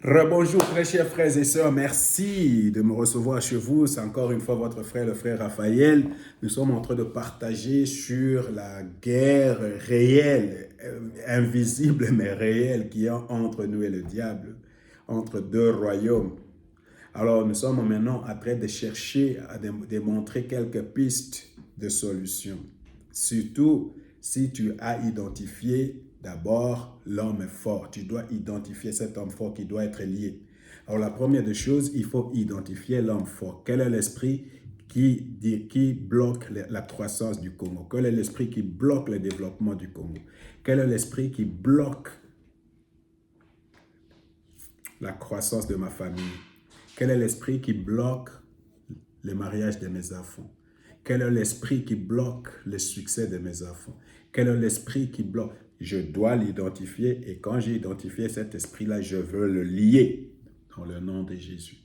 Rebonjour très chers frères et sœurs, merci de me recevoir chez vous. C'est encore une fois votre frère, le frère Raphaël. Nous sommes en train de partager sur la guerre réelle, invisible mais réelle qui est entre nous et le diable, entre deux royaumes. Alors nous sommes maintenant en train de chercher à démontrer quelques pistes de solutions. Surtout si tu as identifié d'abord l'homme fort. Tu dois identifier cet homme fort qui doit être lié. Alors la première des choses, il faut identifier l'homme fort. Quel est l'esprit qui bloque la croissance du Congo? Quel est l'esprit qui bloque le développement du Congo? Quel est l'esprit qui bloque la croissance de ma famille? Quel est l'esprit qui bloque le mariage de mes enfants? Quel est l'esprit qui bloque le succès de mes enfants? Quel est l'esprit qui bloque? Je dois l'identifier et quand j'ai identifié cet esprit-là, je veux le lier dans le nom de Jésus.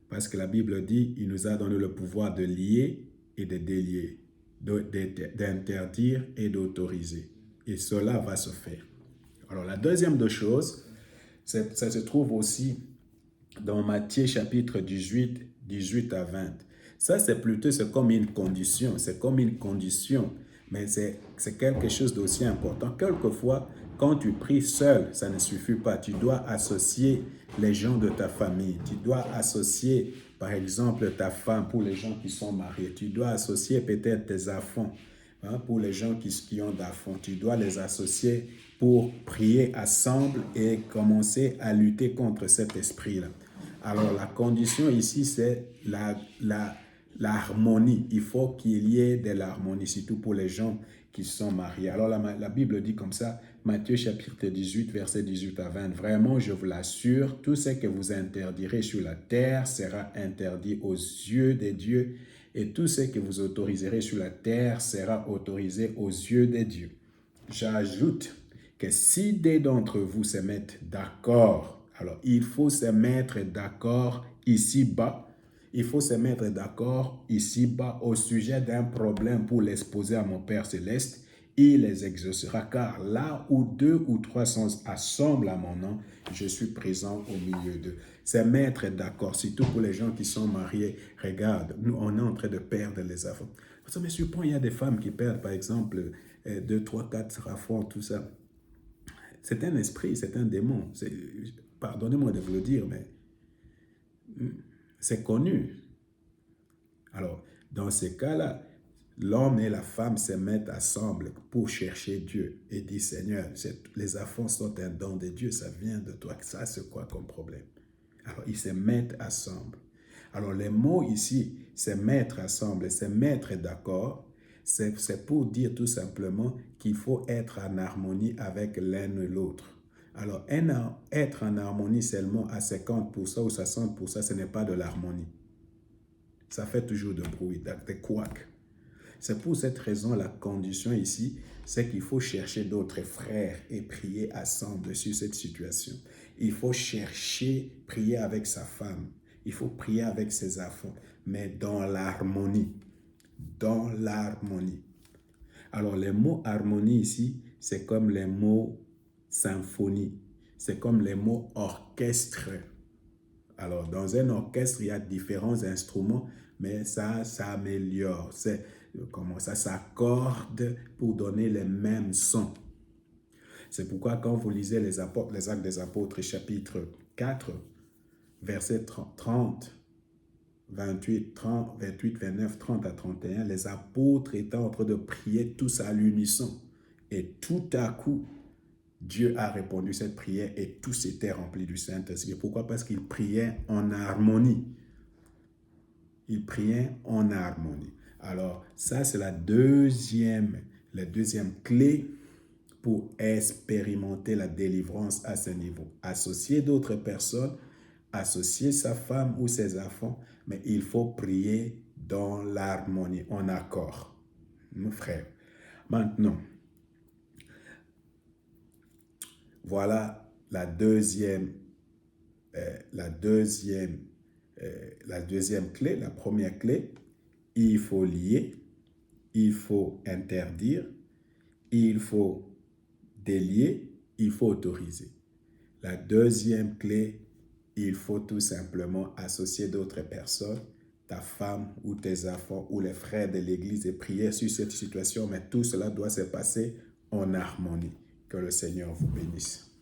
Parce que la Bible dit, il nous a donné le pouvoir de lier et de délier, d'interdire et d'autoriser. Et cela va se faire. Alors la deuxième des choses, ça se trouve aussi dans Matthieu chapitre 18, 18 à 20. Ça, c'est comme une condition, mais c'est quelque chose d'aussi important. Quelquefois, quand tu pries seul, ça ne suffit pas. Tu dois associer les gens de ta famille. Tu dois associer, par exemple, ta femme pour les gens qui sont mariés. Tu dois associer peut-être tes enfants. Pour les gens qui ont d'enfants, tu dois les associer pour prier ensemble et commencer à lutter contre cet esprit-là. Alors, la condition ici, c'est l'harmonie. Il faut qu'il y ait de l'harmonie, surtout pour les gens qui sont mariés. Alors, la Bible dit comme ça, Matthieu chapitre 18, verset 18 à 20. Vraiment, je vous l'assure, tout ce que vous interdirez sur la terre sera interdit aux yeux des dieux, et tout ce que vous autoriserez sur la terre sera autorisé aux yeux des dieux. J'ajoute que si des d'entre vous se mettent d'accord, alors il faut se mettre d'accord ici-bas, il faut se mettre d'accord ici-bas au sujet d'un problème pour l'exposer à mon Père Céleste, il les exaucera, car là où deux ou trois sont assemblés à mon nom, je suis présent au milieu d'eux. Se mettre d'accord, surtout pour les gens qui sont mariés. Regarde, nous, on est en train de perdre les enfants. Mais suppose il y a des femmes qui perdent, par exemple, 2, 3, 4 enfants, tout ça. C'est un esprit, c'est un démon. Pardonnez-moi de vous le dire, mais c'est connu. Alors, dans ces cas-là, l'homme et la femme se mettent ensemble pour chercher Dieu et disent, Seigneur, les enfants sont un don de Dieu, ça vient de toi. Ça, c'est quoi comme problème? Alors, ils se mettent ensemble. Alors, les mots ici, se mettre ensemble, se mettre d'accord, c'est pour dire tout simplement qu'il faut être en harmonie avec l'un et l'autre. Alors, être en harmonie seulement à 50% ou 60%, ce n'est pas de l'harmonie. Ça fait toujours de bruit, de couac. C'est pour cette raison, la condition ici, c'est qu'il faut chercher d'autres frères et prier ensemble sur cette situation. Il faut chercher, prier avec sa femme. Il faut prier avec ses enfants, mais dans l'harmonie. Dans l'harmonie. Alors, les mots harmonie ici, c'est comme les mots symphonie. C'est comme les mots orchestre. Alors, dans un orchestre, il y a différents instruments, mais ça s'améliore. Comment ça s'accorde pour donner les mêmes sons. C'est pourquoi quand vous lisez les Actes des Apôtres, chapitre 4, versets 30, 28, 30, 28, 29, 30 à 31, les apôtres étaient en train de prier tous à l'unisson. Et tout à coup, Dieu a répondu à cette prière et tous étaient remplis du Saint-Esprit. Pourquoi? Parce qu'ils priaient en harmonie. Ils priaient en harmonie. Alors, ça, c'est la deuxième clé pour expérimenter la délivrance à ce niveau. Associer d'autres personnes, associer sa femme ou ses enfants, mais il faut prier dans l'harmonie, en accord. Mon frère. Maintenant, voilà la deuxième clé, la première clé. Il faut lier, il faut interdire, il faut délier, il faut autoriser. La deuxième clé, Il faut tout simplement associer d'autres personnes, ta femme ou tes enfants ou les frères de l'église et prier sur cette situation, mais tout cela doit se passer en harmonie. Que le Seigneur vous bénisse.